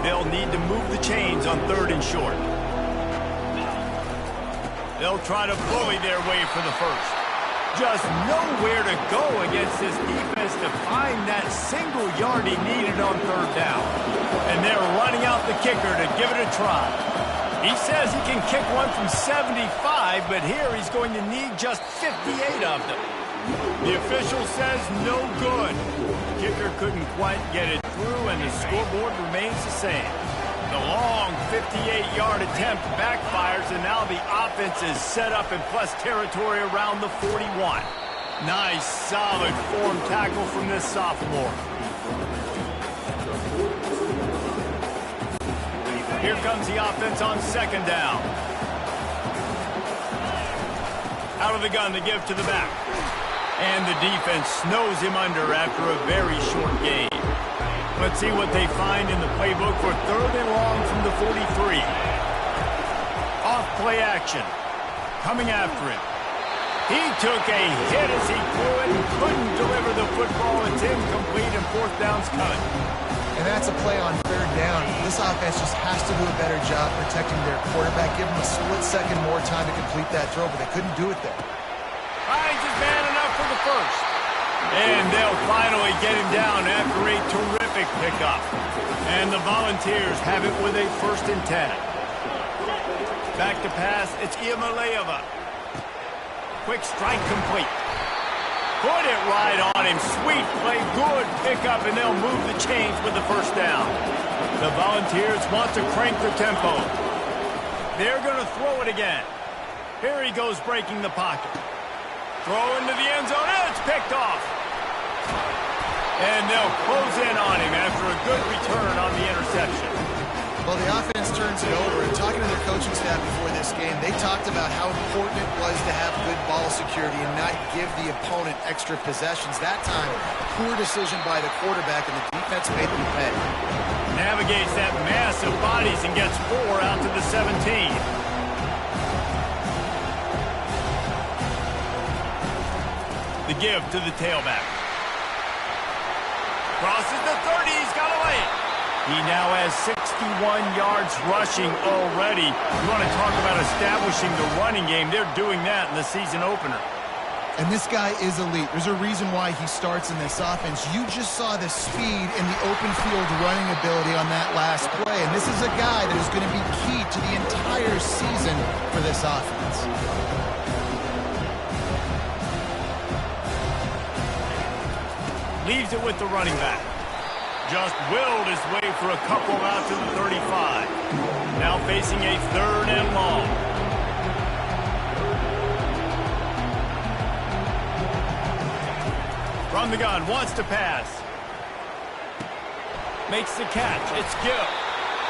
They'll need to move the chains on 3rd and short. They'll try to bully their way for the first. Just nowhere to go against this defense to find that single yard he needed on 3rd down. And they're running out the kicker to give it a try. He says he can kick one from 75, but here he's going to need just 58 of them. The official says no good. Kicker couldn't quite get it through, and the scoreboard remains the same. The long 58-yard attempt backfires, and now the offense is set up in plus territory around the 41. Nice, solid form tackle from this sophomore. Here comes the offense on 2nd down. Out of the gun to give to the back. And the defense snows him under after a very short gain. Let's see what they find in the playbook for 3rd and long from the 43. Off play action. Coming after him. He took a hit as he threw it and couldn't deliver the football. It's incomplete and 4th down's cut. And that's a play on 3rd down. This offense just has to do a better job protecting their quarterback. Give them a split second more time to complete that throw, but they couldn't do it there. Finds his man enough for the first. And they'll finally get him down after a terrific pickup. And the Volunteers have it with a 1st and 10. Back to pass, it's Iamaleava. Quick strike complete. Put it right on him. Sweet play, good pickup, and they'll move the chains with the 1st down. The Volunteers want to crank the tempo. They're going to throw it again. Here he goes breaking the pocket. Throw into the end zone, and it's picked off. And they'll close in on him after a good return on the interception. Well, the offense turns it over, and talking to their coaching staff before this game, they talked about how important it was to have good ball security and not give the opponent extra possessions. That time, poor decision by the quarterback, and the defense made them pay. Navigates that mass of bodies and gets 4 out to the 17. The give to the tailback. Crosses the 30, he's got away. He now has 61 yards rushing already. You want to talk about establishing the running game. They're doing that in the season opener. And this guy is elite. There's a reason why he starts in this offense. You just saw the speed and the open field running ability on that last play. And this is a guy that is going to be key to the entire season for this offense. Leaves it with the running back. Just willed his way for a couple out to the 35. Now facing a 3rd and long. From the gun, wants to pass. Makes the catch. It's Gill.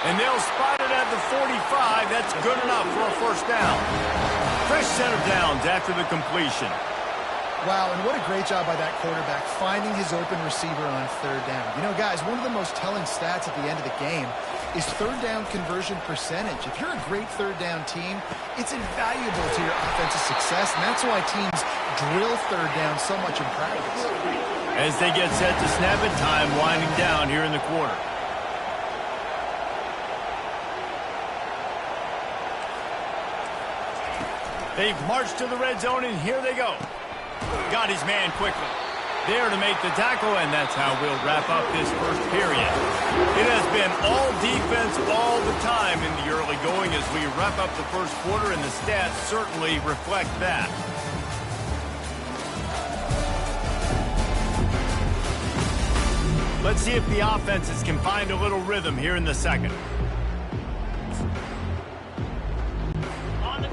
And they'll spot it at the 45. That's good enough for a 1st down. Fresh set of downs after the completion. Wow, and what a great job by that quarterback finding his open receiver on 3rd down. You know, guys, one of the most telling stats at the end of the game is 3rd down conversion percentage. If you're a great 3rd down team, it's invaluable to your offensive success, and that's why teams drill 3rd down so much in practice. As they get set to snap it, time winding down here in the quarter. They've marched to the red zone, and here they go. Got his man quickly. There to make the tackle, and that's how we'll wrap up this 1st period. It has been all defense all the time in the early going as we wrap up the 1st quarter, and the stats certainly reflect that. Let's see if the offenses can find a little rhythm here in the 2nd.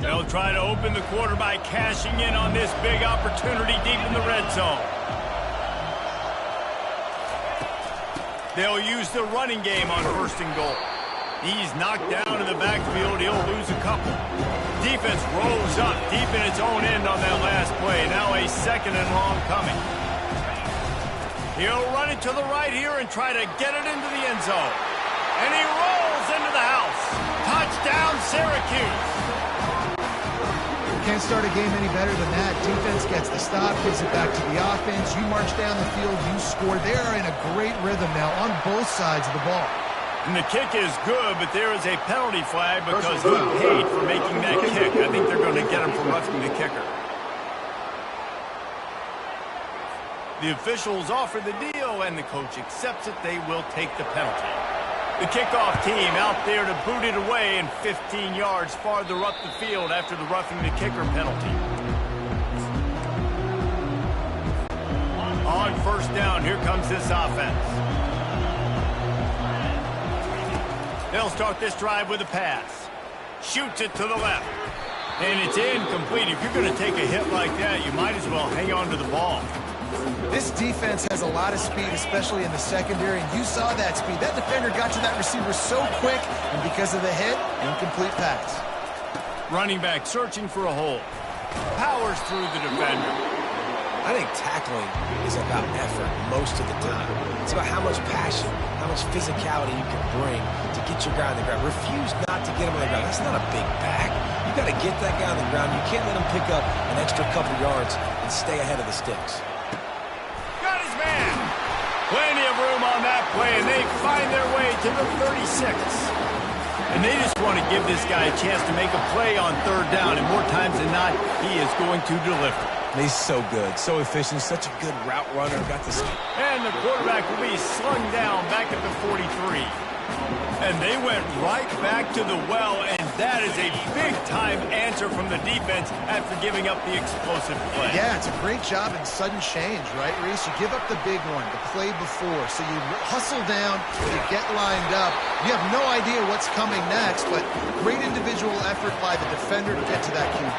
They'll try to open the quarter by cashing in on this big opportunity deep in the red zone. They'll use the running game on 1st and goal. He's knocked down in the backfield. He'll lose a couple. Defense rolls up deep in its own end on that last play. Now a 2nd and long coming. He'll run it to the right here and try to get it into the end zone. And he rolls into the house. Touchdown, Syracuse. Can't start a game any better than that. Defense gets the stop, gives it back to the offense. You march down the field, you score. They are in a great rhythm now on both sides of the ball. And the kick is good, but there is a penalty flag because he paid for making that kick. I think they're going to get him for roughing the kicker. The officials offer the deal, and the coach accepts it. They will take the penalty. The kickoff team out there to boot it away and 15 yards farther up the field after the roughing the kicker penalty. On first down, here comes this offense. They'll start this drive with a pass. Shoots it to the left. And it's incomplete. If you're going to take a hit like that, you might as well hang on to the ball. This defense has a lot of speed, especially in the secondary, and you saw that speed. That defender got to that receiver so quick, and because of the hit, incomplete pass. Running back searching for a hole. Powers through the defender. I think tackling is about effort most of the time. It's about how much passion, how much physicality you can bring to get your guy on the ground. Refuse not to get him on the ground. That's not a big back. You got to get that guy on the ground. You can't let him pick up an extra couple yards and stay ahead of the sticks. Got his man. Plenty of room on that play, and they find their way to the 36. And they just want to give this guy a chance to make a play on third down, and more times than not, he is going to deliver. He's so good, so efficient, such a good route runner. Got this. And the quarterback will be slung down back at the 43. And they went right back to the well, and that is a big-time answer from the defense after giving up the explosive play. Yeah, it's a great job in sudden change, right, Reese? You give up the big one, the play before, so you hustle down, you get lined up. You have no idea what's coming next, but great individual effort by the defender to get to that QB.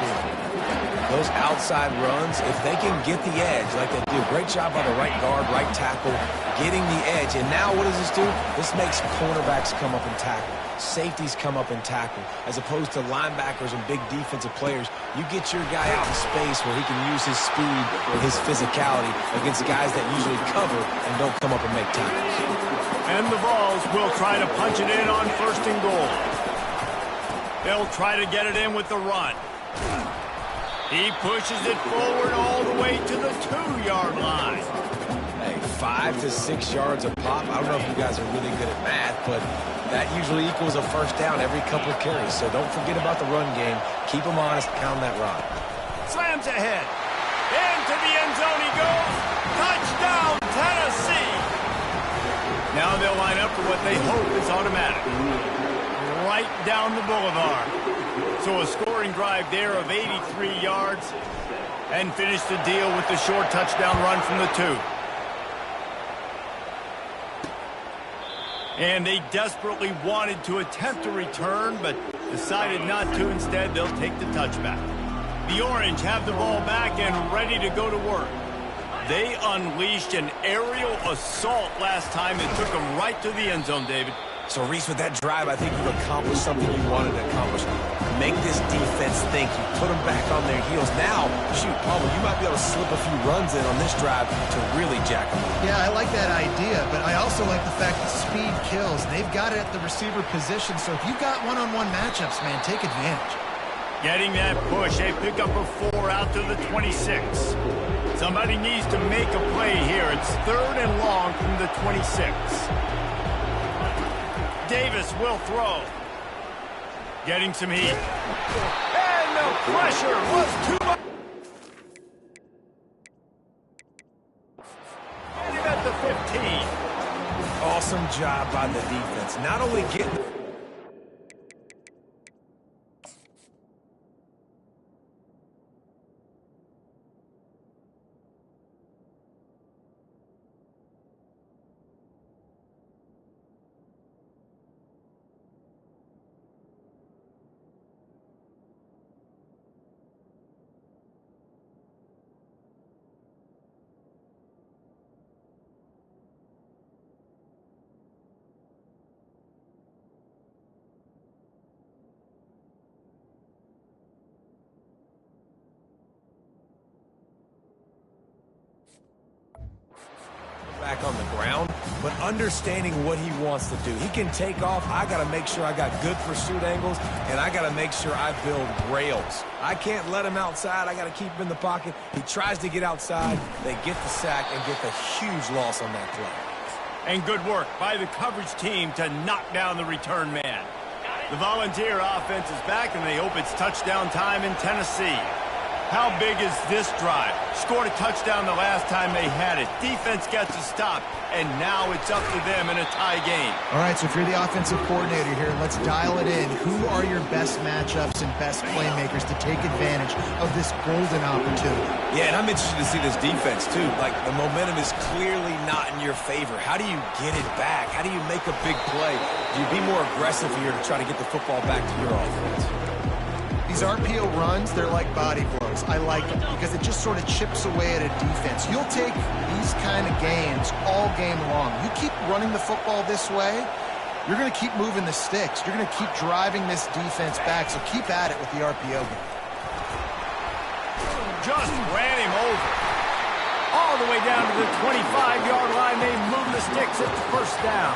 Those outside runs, if they can get the edge like they do, great job by the right guard, right tackle, getting the edge. And now what does this do? This makes cornerbacks come up and tackle. Safeties come up and tackle. As opposed to linebackers and big defensive players, you get your guy out in space where he can use his speed or his physicality against guys that usually cover and don't come up and make tackles. And the Vols will try to punch it in on first and goal. They'll try to get it in with the run. He pushes it forward all the way to the 2-yard line. Hey, 5 to 6 yards a pop. I don't know if you guys are really good at math, but that usually equals a first down every couple of carries. So don't forget about the run game. Keep them honest, pound that rock. Slams ahead. Into the end zone he goes. Touchdown, Tennessee. Now they'll line up for what they hope is automatic. Right down the boulevard. So a scoring drive there of 83 yards and finish the deal with the short touchdown run from the 2. And they desperately wanted to attempt a return, but decided not to. Instead, they'll take the touchback. The Orange have the ball back and ready to go to work. They unleashed an aerial assault last time that took them right to the end zone, David. So, Reese, with that drive, I think you've accomplished something you wanted to accomplish. Make this defense think. You put them back on their heels. Now, shoot, Palmer, you might be able to slip a few runs in on this drive to really jack them up. Yeah, I like that idea, but I also like the fact that speed kills. They've got it at the receiver position, so if you've got one-on-one matchups, man, take advantage. Getting that push, a pickup of 4 out to the 26. Somebody needs to make a play here. It's 3rd and long from the 26. Davis will throw. Getting some heat. And the pressure was too much. At the 15. Awesome job by the defense. Not only getting... back on the ground, but understanding what he wants to do. He can take off. I got to make sure I got good pursuit angles, and I got to make sure I build rails. I can't let him outside. I got to keep him in the pocket. He tries to get outside. They get the sack and get the huge loss on that play. And good work by the coverage team to knock down the return man. The Volunteer offense is back, and they hope it's touchdown time in Tennessee. How big is this drive? Scored a touchdown the last time they had it. Defense gets a stop, and now it's up to them in a tie game. All right, so if you're the offensive coordinator here, let's dial it in. Who are your best matchups and best playmakers to take advantage of this golden opportunity? Yeah, and I'm interested to see this defense, too. Like, the momentum is clearly not in your favor. How do you get it back? How do you make a big play? Do you be more aggressive here to try to get the football back to your offense? These RPO runs, they're like body blows. I like them because it just sort of chips away at a defense. You'll take these kind of gains all game long. You keep running the football this way, you're going to keep moving the sticks. You're going to keep driving this defense back, so keep at it with the RPO game. Just ran him over. All the way down to the 25-yard line. They move the sticks at the first down.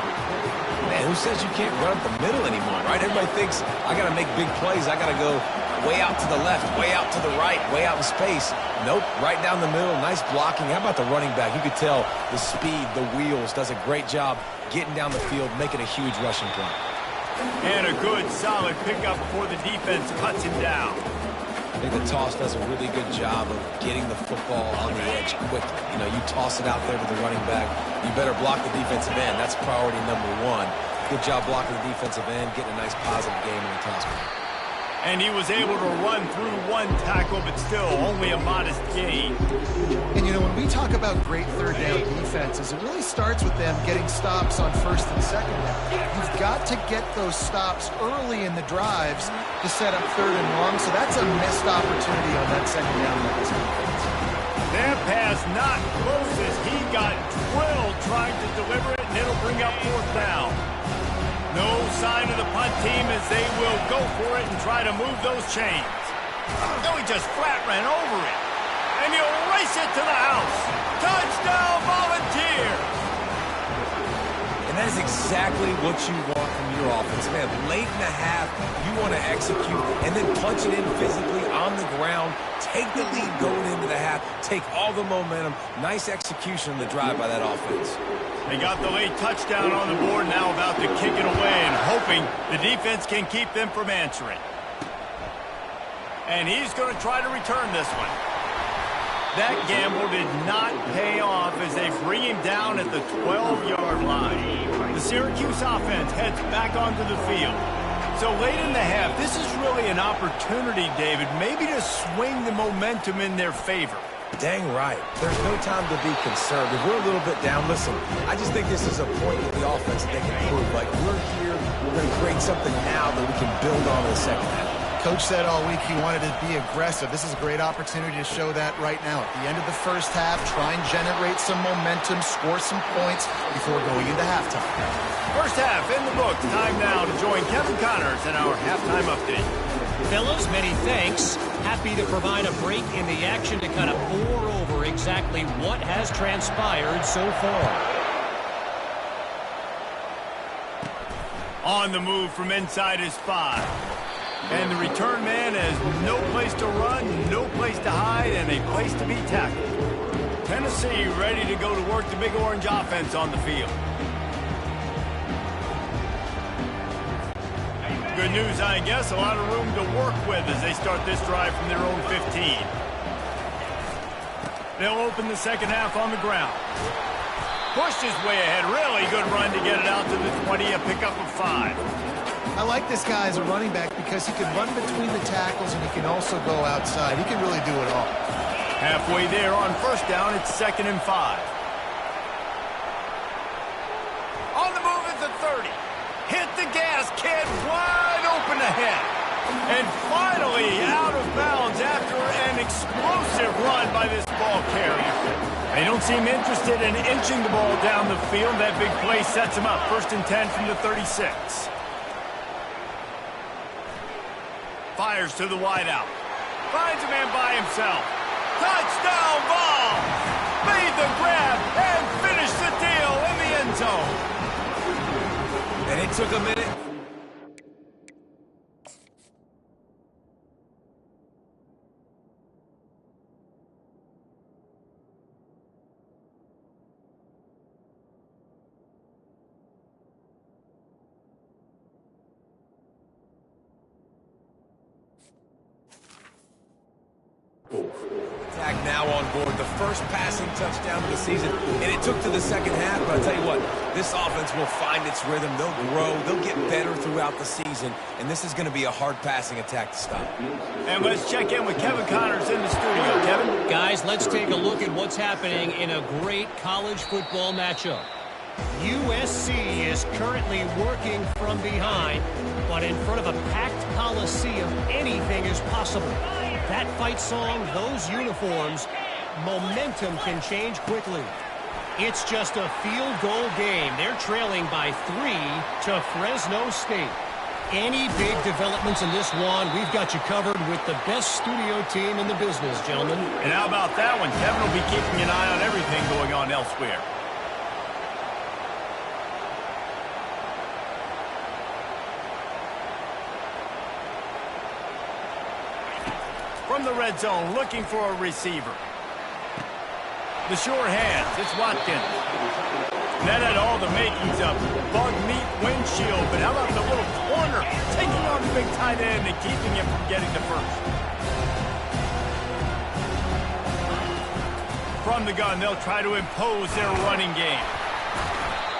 Man, who says you can't run up the middle anymore, right? Everybody thinks, I got to make big plays. I got to go way out to the left, way out to the right, way out in space. Nope, right down the middle. Nice blocking. How about the running back? You could tell the speed, the wheels, does a great job getting down the field, making a huge rushing play. And a good, solid pickup before the defense cuts him down. I think the toss does a really good job of getting the football on the edge quickly. You know, you toss it out there to the running back, you better block the defensive end. That's priority number one. Good job blocking the defensive end, getting a nice positive game in the toss play. And he was able to run through one tackle, but still only a modest gain. And, you know, when we talk about great third down defenses, it really starts with them getting stops on first and second down. You've got to get those stops early in the drives to set up third and long, so that's a missed opportunity on that second down by this defense. That pass not close as he got drilled trying to deliver it, and it'll bring up fourth down. No sign of the punt team as they will go for it and try to move those chains. No, he just flat ran over it. And he'll race it to the house. Touchdown, Volunteer! And that is exactly what you want from your offense. Man, late in the half, you want to execute and then punch it in physically on the ground. Take the lead going into the half. Take all the momentum. Nice execution on the drive by that offense. They got the late touchdown on the board, now about to kick it away and hoping the defense can keep them from answering. And he's going to try to return this one. That gamble did not pay off as they bring him down at the 12-yard line. The Syracuse offense heads back onto the field. So late in the half, this is really an opportunity, David, maybe to swing the momentum in their favor. Dang right. There's no time to be conservative. We're a little bit down. Listen, I just think this is a point with the offense that they can prove. Like, we're here, we're going to create something now that we can build on in the second half. Coach said all week he wanted to be aggressive. This is a great opportunity to show that right now. At the end of the first half, try and generate some momentum, score some points before going into halftime. First half in the books. Time now to join Kevin Connors in our halftime update. Fellas, many thanks. Happy to provide a break in the action to kind of bore over exactly what has transpired so far. On the move from inside his 5. And the return man has no place to run, no place to hide, and a place to be tackled. Tennessee ready to go to work the Big Orange offense on the field. Good news, I guess. A lot of room to work with as they start this drive from their own 15. They'll open the second half on the ground. Pushed his way ahead. Really good run to get it out to the 20, a pickup of 5. I like this guy as a running back because he can run between the tackles and he can also go outside. He can really do it all. Halfway there on first down, it's 2nd and 5. On the move at the 30. Hit the gas, kid. Wide open ahead. And finally out of bounds after an explosive run by this ball carrier. They don't seem interested in inching the ball down the field. That big play sets them up. 1st and 10 from the 36. Fires to the wideout. Finds a man by himself. Touchdown ball! Made the grab and finished the deal in the end zone. And it took a minute. now on board. The first passing touchdown of the season, and it took to the second half, but I'll tell you what, this offense will find its rhythm. They'll grow. They'll get better throughout the season, and this is going to be a hard passing attack to stop. And let's check in with Kevin Connors in the studio. Kevin? Guys, let's take a look at what's happening in a great college football matchup. USC is currently working from behind, but in front of a packed Coliseum, anything is possible. That fight song, those uniforms, momentum can change quickly. It's just a field goal game. They're trailing by 3 to Fresno State. Any big developments in this one, we've got you covered with the best studio team in the business, gentlemen. And how about that one? Kevin will be keeping an eye on everything going on elsewhere. From the red zone, looking for a receiver. The sure hands, it's Watkins. That had all the makings of bug meat windshield, but how about the little corner taking on the big tight end and keeping him from getting the first? From the gun, they'll try to impose their running game.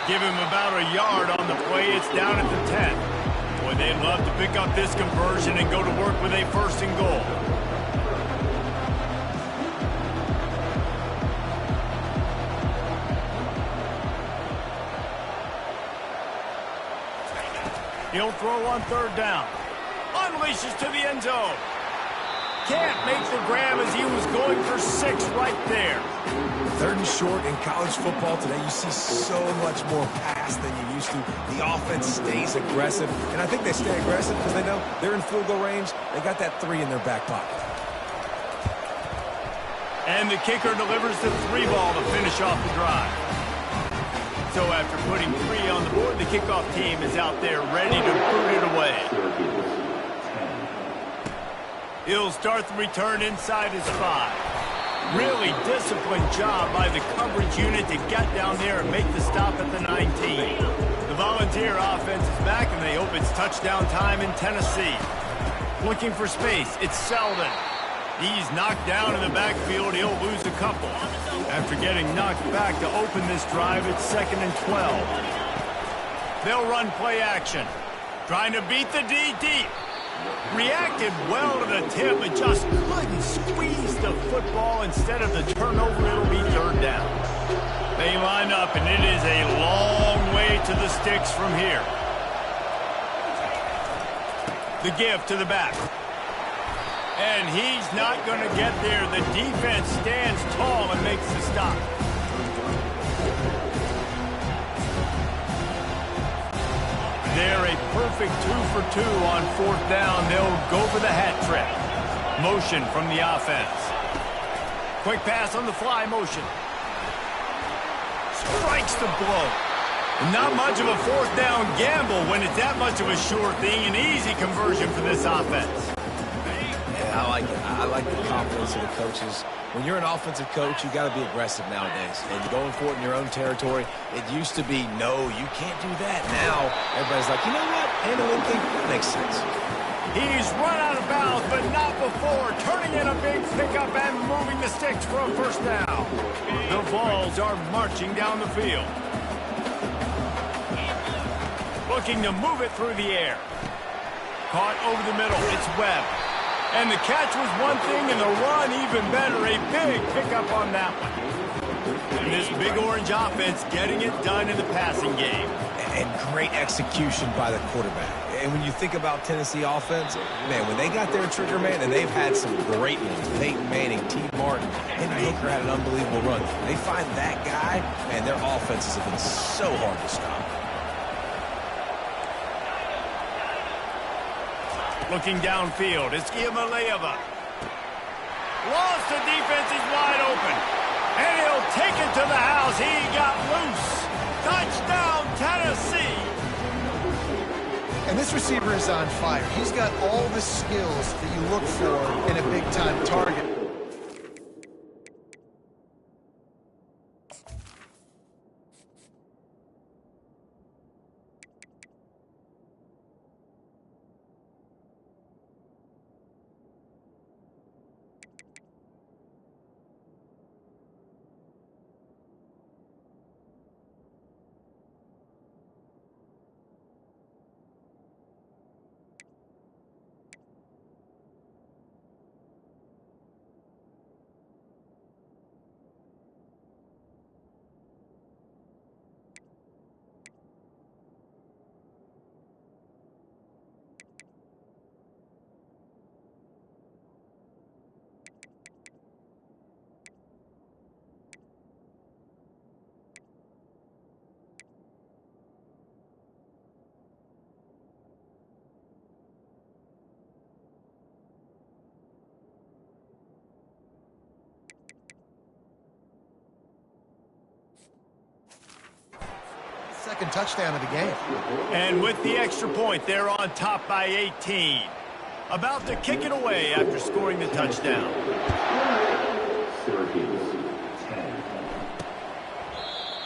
Give him about a yard on the play. It's down at the 10. Boy, they'd love to pick up this conversion and go to work with a first and goal. He'll throw on third down. Unleashes to the end zone. Can't make the grab as he was going for 6 right there. Third and short in college football today, you see so much more pass than you used to. The offense stays aggressive, and I think they stay aggressive because they know they're in field goal range. They got that 3 in their back pocket. And the kicker delivers the 3 ball to finish off the drive. So after putting 3 on the board, the kickoff team is out there ready to boot it away. He'll start the return inside his 5. Really disciplined job by the coverage unit to get down there and make the stop at the 19. The Volunteer offense is back, and they hope it's touchdown time in Tennessee. Looking for space, it's Selden. He's knocked down in the backfield. He'll lose a couple. After getting knocked back to open this drive, it's 2nd and 12. They'll run play action. Trying to beat the D deep. Reacted well to the tip, but just couldn't squeeze the football. Instead of the turnover, it'll be third down. They line up, and it is a long way to the sticks from here. The give to the back. And he's not going to get there. The defense stands tall and makes the stop. They're a perfect 2 for 2 on 4th down. They'll go for the hat trick. Motion from the offense. Quick pass on the fly motion. Strikes the blow. Not much of a 4th down gamble when it's that much of a sure thing. An easy conversion for this offense. I like it. I like the confidence of the coaches. When you're an offensive coach, you got to be aggressive nowadays. And going for it in your own territory, it used to be, no, you can't do that. Now, everybody's like, you know what? Analytically, that makes sense. He's run out of bounds, but not before. Turning in a big pickup and moving the sticks for a first down. The Vols are marching down the field. Looking to move it through the air. Caught over the middle. It's Webb. And the catch was one thing, and the run even better. A big pickup on that one. And this Big Orange offense getting it done in the passing game. And great execution by the quarterback. And when you think about Tennessee offense, man, when they got their trigger man, and they've had some great ones. Peyton Manning, T. Martin, Henry Hooker had an unbelievable run. They find that guy, and their offenses have been so hard to stop. Looking downfield, it's Iamaleava. Lost, the defense is wide open. And he'll take it to the house. He got loose. Touchdown, Tennessee. And this receiver is on fire. He's got all the skills that you look for in a big-time target. second touchdown of the game. And with the extra point, they're on top by 18. About to kick it away after scoring the touchdown.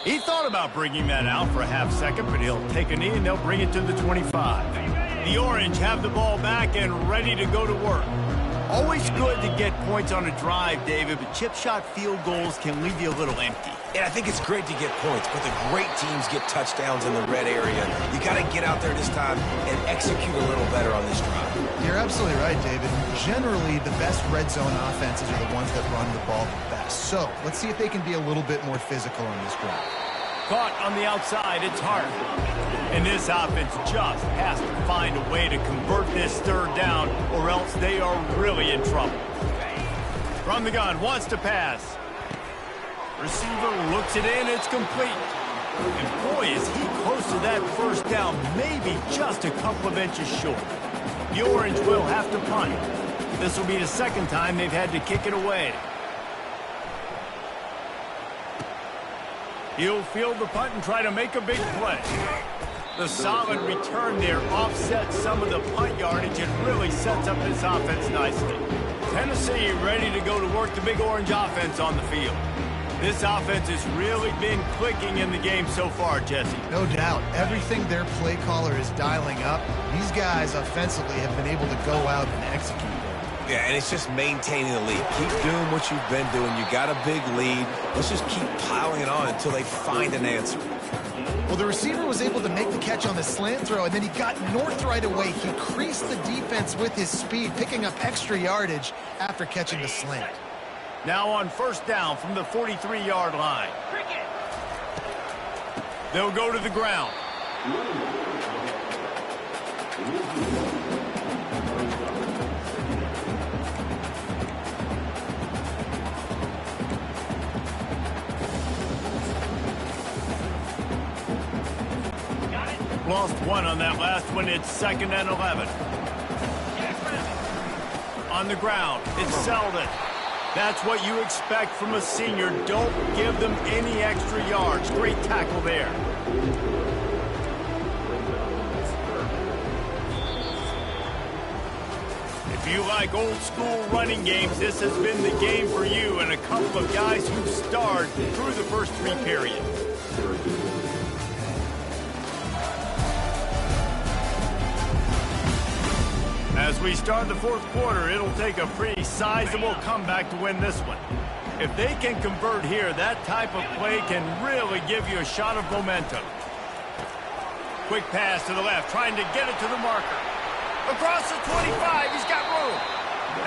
He thought about bringing that out for a half second, but he'll take a knee and they'll bring it to the 25. The Orange have the ball back and ready to go to work. Always good to get points on a drive, David, but chip shot field goals can leave you a little empty. And I think it's great to get points, but the great teams get touchdowns in the red area. You got to get out there this time and execute a little better on this drive. You're absolutely right, David. Generally, the best red zone offenses are the ones that run the ball the best. So let's see if they can be a little bit more physical on this drive. Caught on the outside, it's Hart. And this offense just has to find a way to convert this third down, or else they are really in trouble. From the gun, wants to pass. Receiver looks it in, it's complete. And boy, is he close to that first down, maybe just a couple of inches short. The Orange will have to punt. This will be the second time they've had to kick it away. He'll field the punt and try to make a big play. The solid return there offsets some of the punt yardage and really sets up this offense nicely. Tennessee ready to go to work the Big Orange offense on the field. This offense has really been clicking in the game so far, Jesse. No doubt. Everything their play caller is dialing up, these guys offensively have been able to go out and execute. Yeah, and it's just maintaining the lead. Keep doing what you've been doing. You got a big lead. Let's just keep piling it on until they find an answer. Well, the receiver was able to make the catch on the slant throw, and then he got north right away. He creased the defense with his speed, picking up extra yardage after catching the slant. Now on first down from the 43-yard line. They'll go to the ground. Lost one on that last one. It's 2nd and 11. On the ground, it's Selden. That's what you expect from a senior. Don't give them any extra yards. Great tackle there. If you like old school running games, this has been the game for you and a couple of guys who starred through the first 3 periods. As we start the 4th quarter, it'll take a pretty sizable comeback to win this one. If they can convert here, that type of play can really give you a shot of momentum. Quick pass to the left, trying to get it to the marker. Across the 25, he's got room.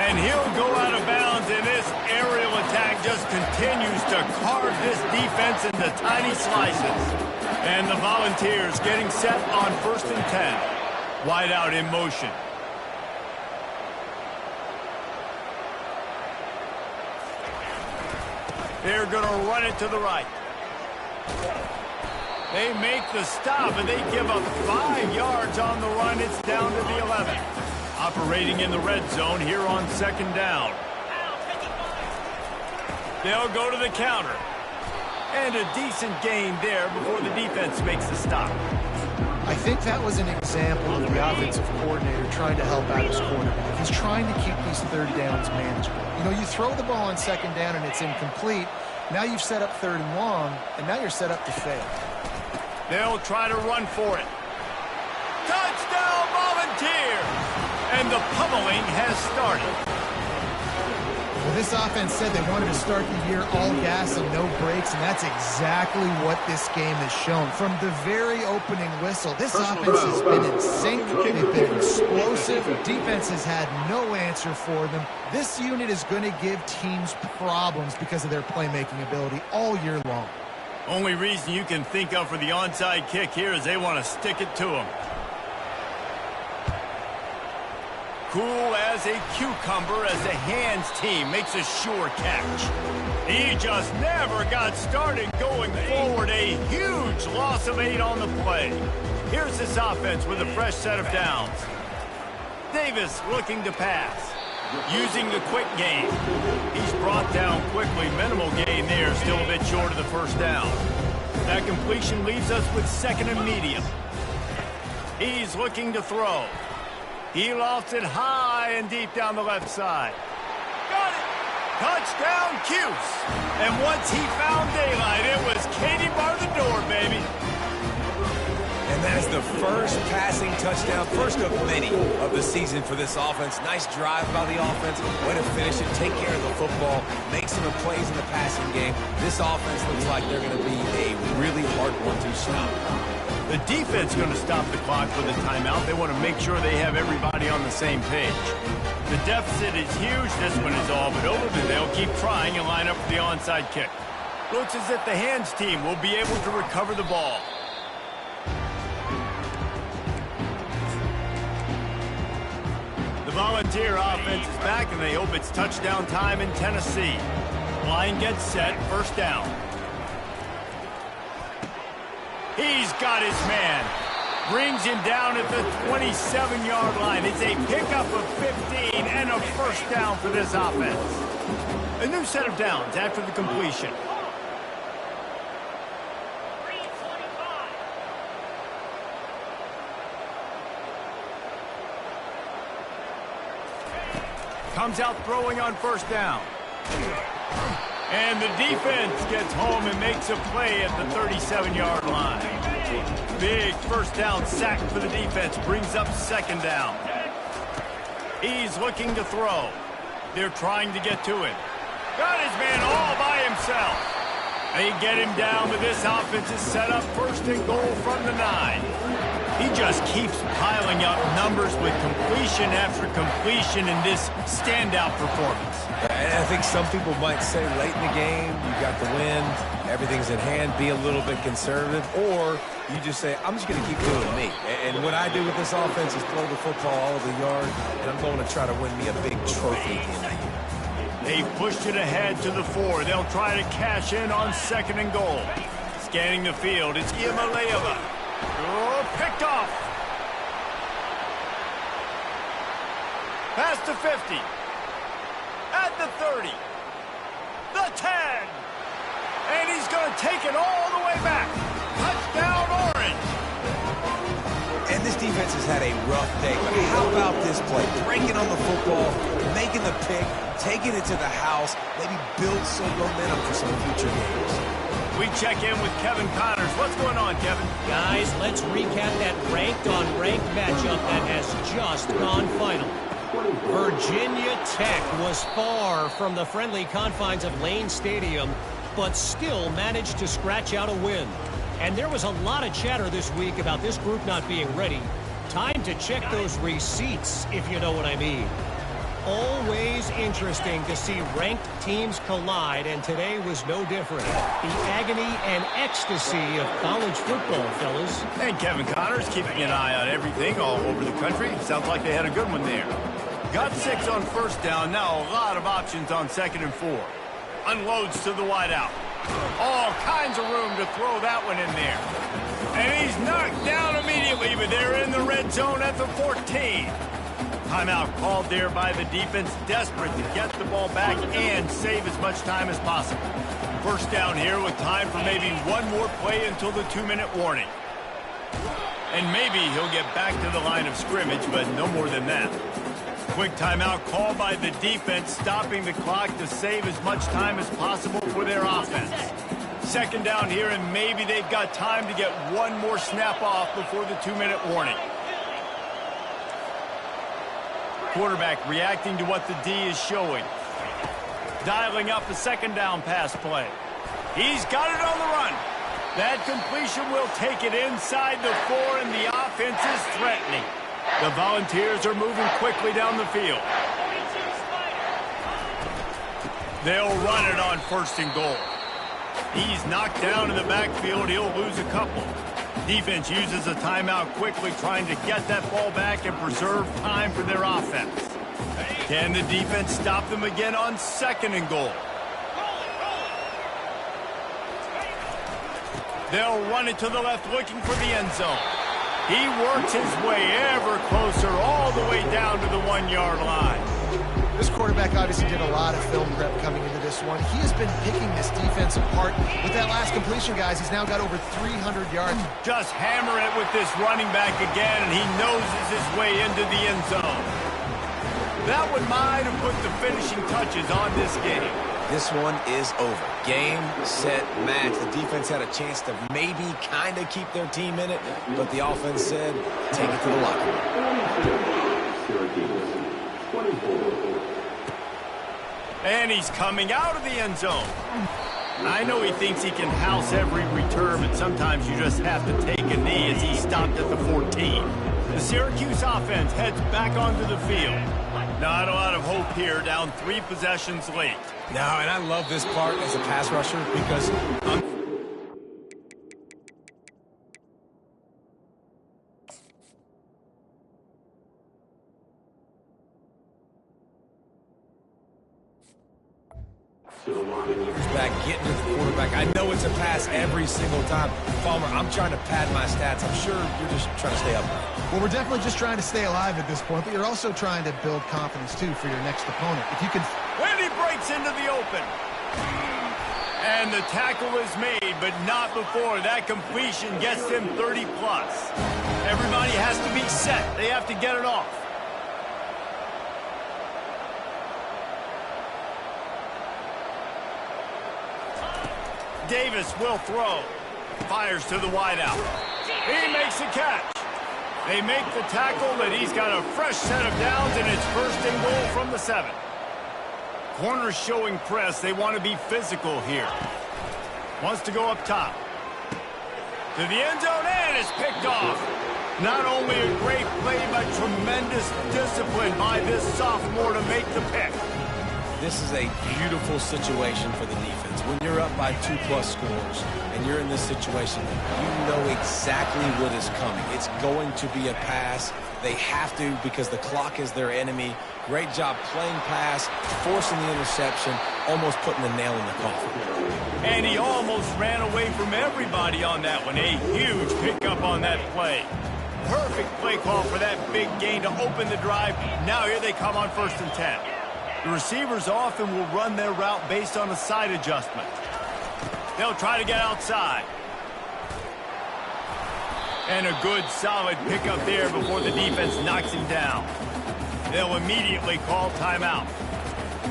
And he'll go out of bounds, and this aerial attack just continues to carve this defense into tiny slices. And the Volunteers getting set on 1st and 10. Wide out in motion. They're going to run it to the right. They make the stop, and they give up 5 yards on the run. It's down to the 11. Operating in the red zone here on 2nd down. They'll go to the counter. And a decent gain there before the defense makes the stop. I think that was an example of the offensive coordinator trying to help out his quarterback. He's trying to keep these 3rd downs manageable. You know, you throw the ball on 2nd down and it's incomplete. Now you've set up 3rd and long, and now you're set up to fail. They'll try to run for it. Touchdown, Volunteers! And the pummeling has started. Well, this offense said they wanted to start the year all gas and no brakes, and that's exactly what this game has shown. From the very opening whistle, this offense has been in sync. They've been explosive. Defense has had no answer for them. This unit is going to give teams problems because of their playmaking ability all year long. Only reason you can think of for the onside kick here is they want to stick it to him. Cool as a cucumber as the hands team makes a sure catch. He just never got started going forward. A huge loss of 8 on the play. Here's this offense with a fresh set of downs. Davis looking to pass. Using the quick game. He's brought down quickly. Minimal gain there. Still a bit short of the 1st down. That completion leaves us with second and medium. He's looking to throw. He lofts it high and deep down the left side. Got it! Touchdown, Cuse. And once he found daylight, it was Katie bar the door, baby. And that is the first passing touchdown, first of many of the season for this offense. Nice drive by the offense. Way to finish it, take care of the football, make some plays in the passing game. This offense looks like they're going to be a really hard one to stop. The defense is going to stop the clock with a timeout. They want to make sure they have everybody on the same page. The deficit is huge. This one is all but over, but they'll keep trying and line up for the onside kick. Looks as if the hands team will be able to recover the ball. The Volunteer offense is back, and they hope it's touchdown time in Tennessee. Line gets set, first down. He's got his man. Brings him down at the 27-yard line. It's a pickup of 15 and a first down for this offense. A new set of downs after the completion. Comes out throwing on first down. And the defense gets home and makes a play at the 37-yard line. Big first down sack for the defense. Brings up second down. He's looking to throw. They're trying to get to him. Got his man all by himself. They get him down, but this offense is set up first and goal from the 9. He just keeps piling up numbers with completion after completion in this standout performance. And I think some people might say late in the game, you got the win, everything's in hand, be a little bit conservative, or you just say, I'm just going to keep doing me. And what I do with this offense is throw the football all over the yard, and I'm going to try to win me a big trophy at the end of the year. They pushed it ahead to the 4. They'll try to cash in on second and goal. Scanning the field, it's Iamaleava. Oh, picked off. Past the 50. At the 30. The 10. And he's going to take it all the way back. Touchdown, Orange. And this defense has had a rough day, but how about this play? Breaking on the football, making the pick, taking it to the house, maybe build some momentum for some future games. We check in with Kevin Connors. What's going on, Kevin? Guys, let's recap that ranked-on-ranked matchup that has just gone final. Virginia Tech was far from the friendly confines of Lane Stadium, but still managed to scratch out a win. And there was a lot of chatter this week about this group not being ready. Time to check those receipts, if you know what I mean. Always interesting to see ranked teams collide, and today was no different. The agony and ecstasy of college football, fellas. And Kevin Connors keeping an eye on everything all over the country. Sounds like they had a good one there. Got 6 on first down. Now a lot of options on second and 4. Unloads to the wideout. All kinds of room to throw that one in there. And he's knocked down immediately, but they're in the red zone at the 14. Timeout called there by the defense, desperate to get the ball back and save as much time as possible. First down here with time for maybe one more play until the 2-minute warning. And maybe he'll get back to the line of scrimmage, but no more than that. Quick timeout called by the defense, stopping the clock to save as much time as possible for their offense. Second down here, and maybe they've got time to get one more snap off before the 2-minute warning. Quarterback reacting to what the D is showing. Dialing up a second down pass play. He's got it on the run. That completion will take it inside the 4, and the offense is threatening. The Volunteers are moving quickly down the field. They'll run it on first and goal. He's knocked down in the backfield. He'll lose a couple. Defense uses a timeout quickly, trying to get that ball back and preserve time for their offense. Can the defense stop them again on second and goal? They'll run it to the left, looking for the end zone. He works his way ever closer, all the way down to the 1-yard line. This quarterback obviously did a lot of film prep coming into this one. He has been picking this defense apart. With that last completion, guys, he's now got over 300 yards. Just hammer it with this running back again, and he noses his way into the end zone. That one might have put the finishing touches on this game. This one is over. Game, set, match. The defense had a chance to maybe kind of keep their team in it, but the offense said, take it to the locker room. And he's coming out of the end zone. I know he thinks he can house every return, but sometimes you just have to take a knee as he stopped at the 14. The Syracuse offense heads back onto the field. Not a lot of hope here, down 3 possessions late. No, and I love this part as a pass rusher because back getting to the quarterback. I know it's a pass every single time. Palmer, I'm trying to pad my stats. I'm sure you're just trying to stay up. Well, we're definitely just trying to stay alive at this point, but you're also trying to build confidence, too, for your next opponent. If you can... When he breaks into the open. And the tackle is made, but not before. That completion gets him 30-plus. Everybody has to be set. They have to get it off. Davis will throw. Fires to the wideout. He makes a catch. They make the tackle, and he's got a fresh set of downs, and it's 1st and goal from the 7. Corners showing press. They want to be physical here. Wants to go up top. To the end zone, and it's picked off. Not only a great play, but tremendous discipline by this sophomore to make the pick. This is a beautiful situation for the defense. When you're up by 2+ scores and you're in this situation, you know exactly what is coming. It's going to be a pass. They have to because the clock is their enemy. Great job playing pass, forcing the interception, almost putting the nail in the coffin. And he almost ran away from everybody on that one. A huge pickup on that play. Perfect play call for that big gain to open the drive. Now here they come on 1st and 10. The receivers often will run their route based on a side adjustment. They'll try to get outside. And a good, solid pickup there before the defense knocks him down. They'll immediately call timeout.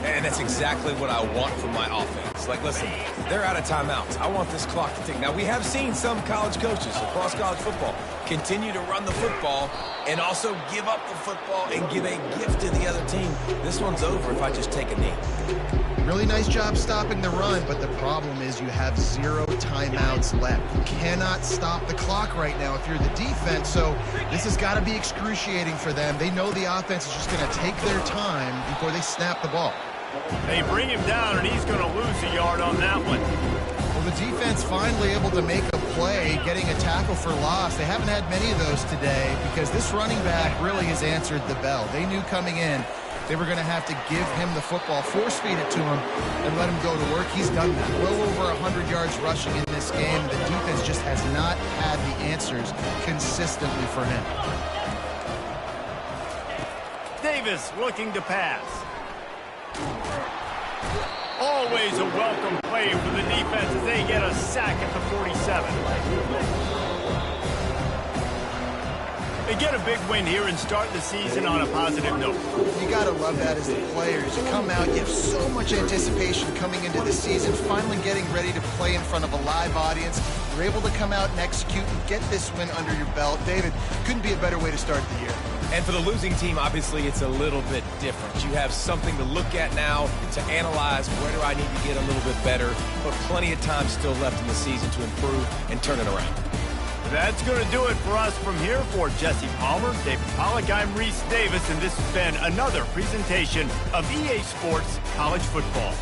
And that's exactly what I want from my offense. Like, listen, they're out of timeouts. I want this clock to tick. Now, we have seen some college coaches across college football continue to run the football and also give up the football and give a gift to the other team. This one's over if I just take a knee. Really nice job stopping the run, but the problem is you have 0 timeouts left. You cannot stop the clock right now if you're the defense, so this has got to be excruciating for them. They know the offense is just going to take their time before they snap the ball. They bring him down, and he's going to lose a yard on that one. Well, the defense finally able to make a play, getting a tackle for loss. They haven't had many of those today because this running back really has answered the bell. They knew coming in they were going to have to give him the football, force-feed it to him, and let him go to work. He's done that. Well over 100 yards rushing in this game. The defense just has not had the answers consistently for him. Davis looking to pass. Always a welcome play for the defense as they get a sack at the 47. They get a big win here and start the season on a positive note. You got to love that as the players. You come out, you have so much anticipation coming into the season, finally getting ready to play in front of a live audience. You're able to come out and execute and get this win under your belt. David, couldn't be a better way to start the year. And for the losing team, obviously, it's a little bit different. You have something to look at now to analyze where do I need to get a little bit better, but plenty of time still left in the season to improve and turn it around. That's going to do it for us from here. For Jesse Palmer, David Pollack, I'm Reese Davis, and this has been another presentation of EA Sports College Football.